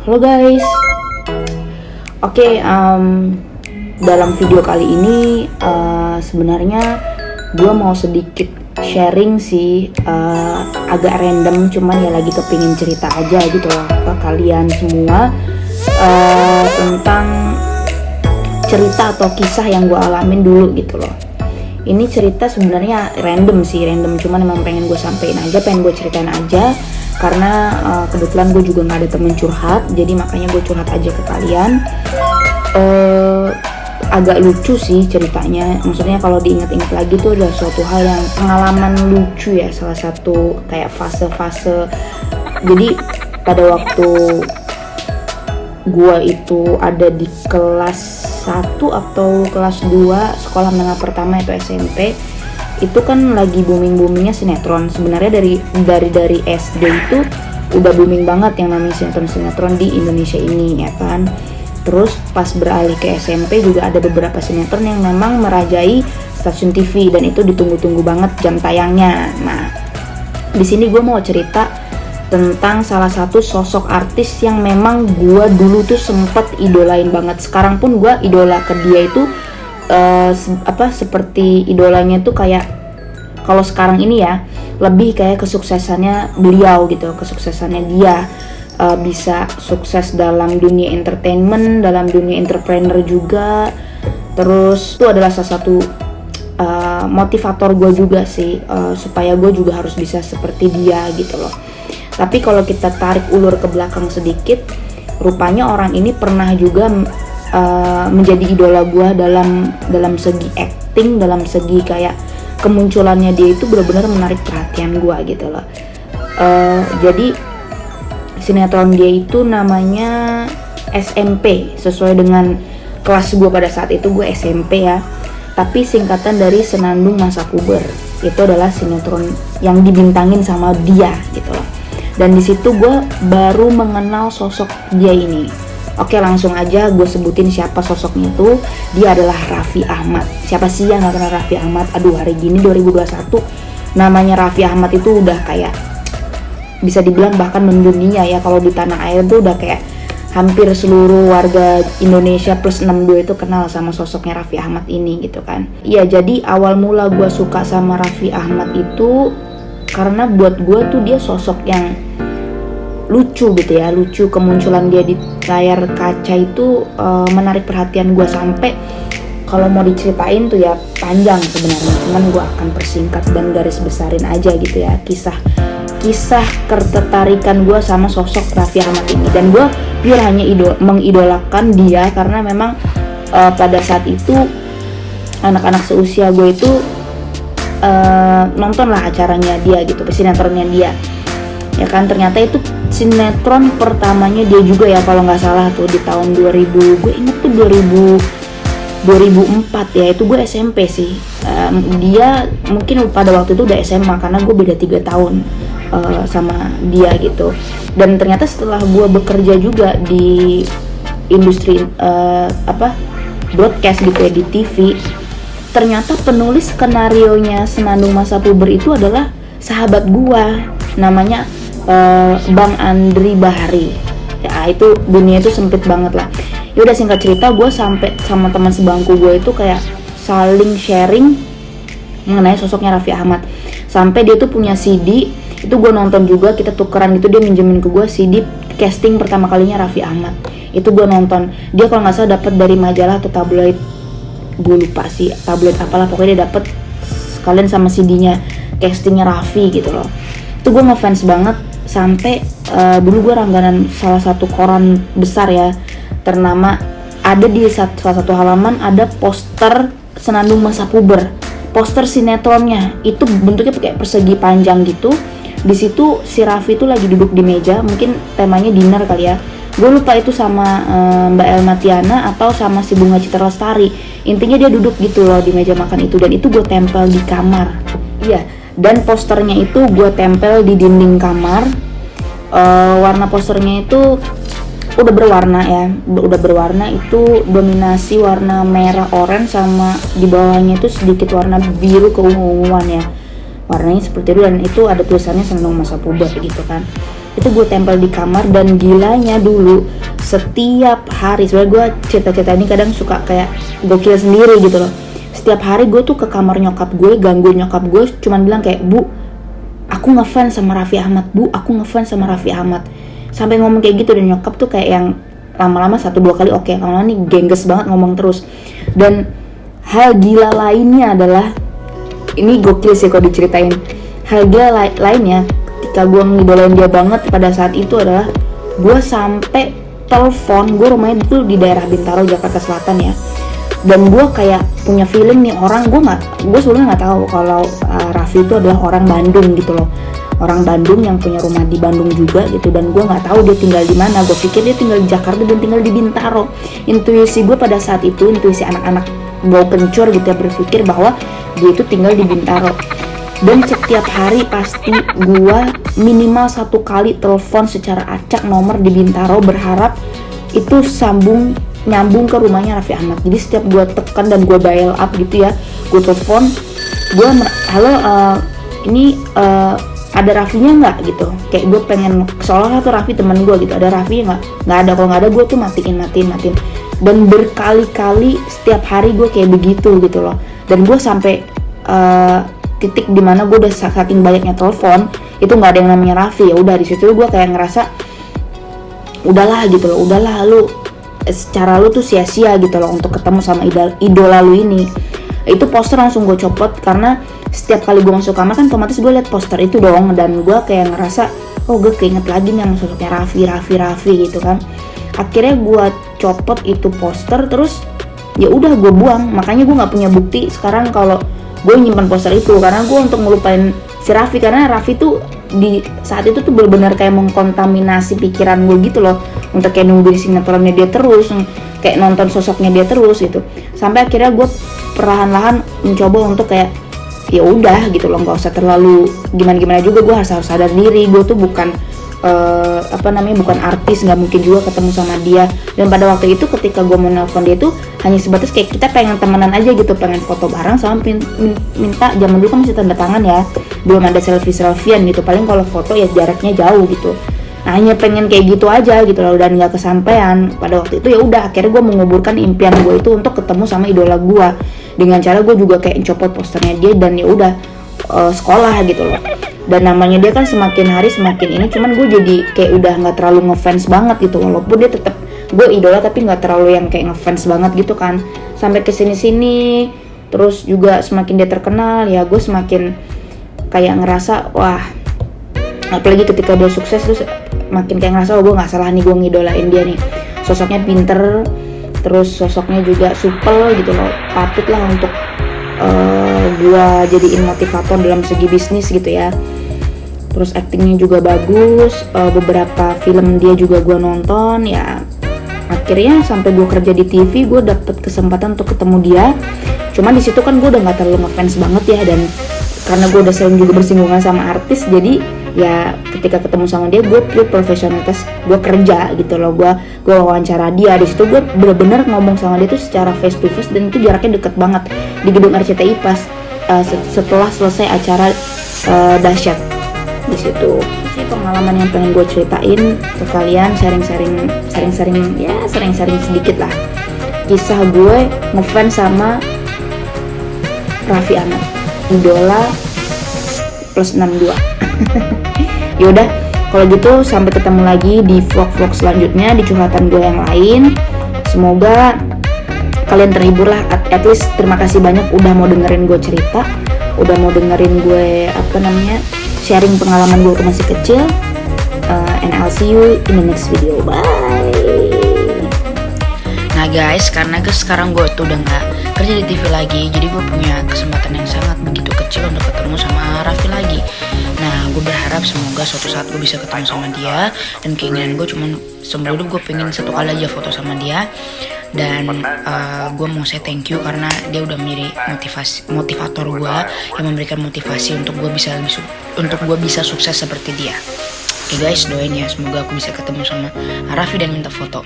Halo guys. Oke, dalam video kali ini sebenarnya gue mau sedikit sharing sih, agak random, cuman ya lagi kepingin cerita aja gitu loh ke kalian semua, tentang cerita atau kisah yang gue alamin dulu gitu loh. Ini cerita sebenarnya random, cuman emang pengen gue sampein aja, pengen gue ceritain aja, karena kebetulan gue juga nggak ada temen curhat, jadi makanya gue curhat aja ke kalian. Agak lucu sih ceritanya, maksudnya kalau diingat-ingat lagi tuh ada suatu hal yang pengalaman lucu ya, salah satu kayak fase-fase. Jadi pada waktu gue itu ada di kelas 1 atau kelas 2 sekolah menengah pertama itu SMP, itu kan lagi booming-boomingnya sinetron. Sebenarnya dari SD itu udah booming banget yang namanya sinetron di Indonesia ini ya kan. Terus pas beralih ke SMP juga ada beberapa sinetron yang memang merajai stasiun TV dan itu ditunggu-tunggu banget jam tayangnya. Nah, di sini gue mau cerita tentang salah satu sosok artis yang memang gue dulu tuh sempet idolain banget. Sekarang pun gue idola ke dia itu seperti idolanya tuh kayak, kalau sekarang ini ya lebih kayak kesuksesannya beliau gitu, kesuksesannya dia. Bisa sukses dalam dunia entertainment, dalam dunia entrepreneur juga. Terus itu adalah salah satu motivator gue juga sih, supaya gue juga harus bisa seperti dia gitu loh. Tapi kalau kita tarik ulur ke belakang sedikit, rupanya orang ini pernah juga menjadi idola gue dalam segi acting, dalam segi kayak kemunculannya dia itu benar-benar menarik perhatian gue gitu loh. Jadi sinetron dia itu namanya SMP, sesuai dengan kelas gue pada saat itu, gue SMP ya. Tapi singkatan dari Senandung Masa Puber. Itu adalah sinetron yang dibintangin sama dia gitu loh. Dan di situ gue baru mengenal sosok dia ini. Oke, langsung aja gue sebutin siapa sosoknya itu. Dia adalah Raffi Ahmad. Siapa sih yang gak kenal Raffi Ahmad? Aduh, hari gini 2021 namanya Raffi Ahmad itu udah kayak bisa dibilang bahkan mendunia ya. Kalau di tanah air tuh udah kayak hampir seluruh warga Indonesia plus 62 itu kenal sama sosoknya Raffi Ahmad ini gitu kan. Iya, jadi awal mula gue suka sama Raffi Ahmad itu karena buat gue tuh dia sosok yang lucu gitu ya, lucu. Kemunculan dia di layar kaca itu menarik perhatian gue, sampai kalau mau diceritain tuh ya panjang sebenarnya, cuman gue akan persingkat dan garis besarin aja gitu ya kisah ketertarikan gue sama sosok Raffi Ahmad ini. Dan gue pure hanya mengidolakan dia karena memang pada saat itu anak-anak seusia gue itu nonton lah acaranya dia gitu, sinetronnya dia ya kan. Ternyata itu sinetron pertamanya dia juga ya, kalau nggak salah tuh di tahun 2000, gue inget tuh 2004 ya, itu gue SMP sih. Dia mungkin pada waktu itu udah SMA karena gue beda 3 tahun sama dia gitu. Dan ternyata setelah gue bekerja juga di industri broadcast gitu ya, di TV, ternyata penulis skenarionya Senandung Masa Puber itu adalah sahabat gua, namanya Bang Andri Bahari. Ya itu dunia itu sempit banget lah. Ya udah, singkat cerita, gue sampai sama teman sebangku gue itu kayak saling sharing mengenai sosoknya Raffi Ahmad. Sampai dia tuh punya CD, itu gue nonton juga, kita tukeran gitu, dia minjemin ke gue CD casting pertama kalinya Raffi Ahmad. Itu gue nonton. Dia kalau nggak salah dapat dari majalah atau tabloid, gue lupa sih tablet apalah, pokoknya dia dapet sekalian sama CD-nya castingnya Raffi gitu loh. Itu gue ngefans banget sampai dulu gue langganan salah satu koran besar ya ternama. Ada di salah satu halaman ada poster Senandung Masa Puber, poster sinetronnya. Itu bentuknya kayak persegi panjang gitu. Di situ si Raffi itu lagi duduk di meja, mungkin temanya dinner kali ya. Gue lupa itu sama Mbak Elma Tiana atau sama si Bunga Citra Lestari. Intinya dia duduk gitu loh di meja makan itu, dan itu gue tempel di kamar. Iya, dan posternya itu gue tempel di dinding kamar. Warna posternya itu udah berwarna itu dominasi warna merah orange, sama di bawahnya itu sedikit warna biru keunguan ya. Warnanya seperti itu, dan itu ada tulisannya Senandung Masa Puber gitu kan. itu gue tempel di kamar. Dan gilanya dulu setiap hari, sebenarnya gue cerita-cerita ini kadang suka kayak gokil sendiri gitu loh. Setiap hari gue tuh ke kamar nyokap gue, gangguin nyokap gue, cuman bilang kayak, "Bu, aku ngefans sama Raffi Ahmad, Bu, aku ngefans sama Raffi Ahmad." Sampai ngomong kayak gitu, dan nyokap tuh kayak yang lama-lama 1-2 kali oke, lama-lama nih gengges banget ngomong terus. Dan hal gila lainnya adalah, ini gokil sih kalau diceritain. Hal gila lainnya ketika gue ngidolain dia banget pada saat itu adalah gue sampai telepon, gue rumahnya itu di daerah Bintaro, Jakarta Selatan ya. Dan gue kayak punya feeling nih orang, gue sebelumnya nggak tahu kalau Raffi itu adalah orang Bandung gitu loh, orang Bandung yang punya rumah di Bandung juga gitu. Dan gue nggak tahu dia tinggal di mana, gue pikir dia tinggal di Jakarta dan tinggal di Bintaro. Intuisi gue pada saat itu, intuisi anak-anak bau kencur gitu ya, berpikir bahwa dia itu tinggal di Bintaro. Dan setiap hari pasti gue minimal 1 kali telepon secara acak nomor di Bintaro, berharap itu nyambung ke rumahnya Raffi Ahmad. Jadi setiap gue tekan dan gue dial up gitu ya, gue telepon, gue halo, ini ada Raffinya nggak gitu, kayak gue pengen, seolah tuh Raffi teman gue gitu, ada Raffi nggak ada, kalau nggak ada gue tuh matiin. Dan berkali-kali setiap hari gue kayak begitu gitu loh. Dan gue sampai titik dimana gue udah saking banyaknya telepon itu nggak ada yang namanya Raffi. Ya udah, di situ gue kayak ngerasa udahlah gitu loh, udahlah lu secara lu tuh sia-sia gitu loh untuk ketemu sama idola lu ini. Itu poster langsung gue copot, karena setiap kali gue masuk kamar kan otomatis gue liat poster itu dong. Dan gue kayak ngerasa, oh gue keinget lagi nih yang sosoknya Raffi gitu kan. Akhirnya gue copot itu poster, terus ya udah gue buang. Makanya gue nggak punya bukti sekarang kalau gue nyimpan poster itu, karena gue untuk ngelupain si Raffi. Karena Raffi tuh di saat itu tuh benar-benar kayak mengkontaminasi pikiran gue gitu loh, untuk kayak nungguin sinetronnya dia terus, kayak nonton sosoknya dia terus gitu. Sampai akhirnya gue perlahan-lahan mencoba untuk kayak ya udah gitu loh, nggak usah terlalu gimana juga. Gue harus sadar diri, gue tuh bukan bukan artis, nggak mungkin juga ketemu sama dia. Dan pada waktu itu ketika gue mau nelfon dia tuh hanya sebatas kayak kita pengen temenan aja gitu, pengen foto bareng sama minta, zaman dulu kan masih tanda tangan ya, belum ada selfie-selfiean gitu, paling kalau foto ya jaraknya jauh gitu. Nah, hanya pengen kayak gitu aja gitu loh, dan nggak kesampaian pada waktu itu. Ya udah, akhirnya gue menguburkan impian gue itu untuk ketemu sama idola gue dengan cara gue juga kayak copot posternya dia, dan ya udah sekolah gitu loh. Dan namanya dia kan semakin hari semakin ini, cuman gue jadi kayak udah nggak terlalu ngefans banget gitu, walaupun dia tetap gue idola tapi nggak terlalu yang kayak ngefans banget gitu kan. Sampai kesini terus juga semakin dia terkenal ya, gue semakin kayak ngerasa wah, apalagi ketika dia sukses terus makin kayak ngerasa, oh gue nggak salah nih gue ngidolain dia nih, sosoknya pinter, terus sosoknya juga supel gitu loh, patut lah untuk gue jadiin motivator dalam segi bisnis gitu ya. Terus aktingnya juga bagus, beberapa film dia juga gue nonton ya. Akhirnya sampai gue kerja di TV, gue dapet kesempatan untuk ketemu dia. Cuman di situ kan gue udah nggak terlalu ngefans banget ya, dan karena gue udah sering juga bersinggungan sama artis, jadi ya ketika ketemu sama dia gue pure profesionalitas gue kerja gitu loh. Gue wawancara dia, di situ gue bener-bener ngomong sama dia tuh secara face to face, dan itu jaraknya deket banget di gedung RCTI pas setelah selesai acara Dahsyat. Di situ ini pengalaman yang pengen gue ceritain ke kalian, sharing sedikit lah kisah gue ngefans sama Raffi Ahmad, idola plus 62. Yaudah, kalau gitu sampai ketemu lagi di vlog-vlog selanjutnya, di curhatan gue yang lain. Semoga kalian terhibur lah, at least terima kasih banyak udah mau dengerin gue cerita, udah mau dengerin gue sharing pengalaman gue waktu masih kecil. And I'll see you in the next video, bye. Nah guys, karena sekarang gue tuh udah gak kerja di TV lagi, jadi gue punya kesempatan yang sangat begitu kecil untuk ketemu sama Raffi lagi. Nah, gue berharap semoga suatu saat gue bisa ketemu sama dia, dan keinginan gue cuman seumur hidup gue pengen 1 kali aja foto sama dia. Dan gue mau say thank you karena dia udah menjadi motivator gue, yang memberikan motivasi untuk gue bisa sukses seperti dia. Oke guys, doain ya semoga aku bisa ketemu sama Raffi dan minta foto.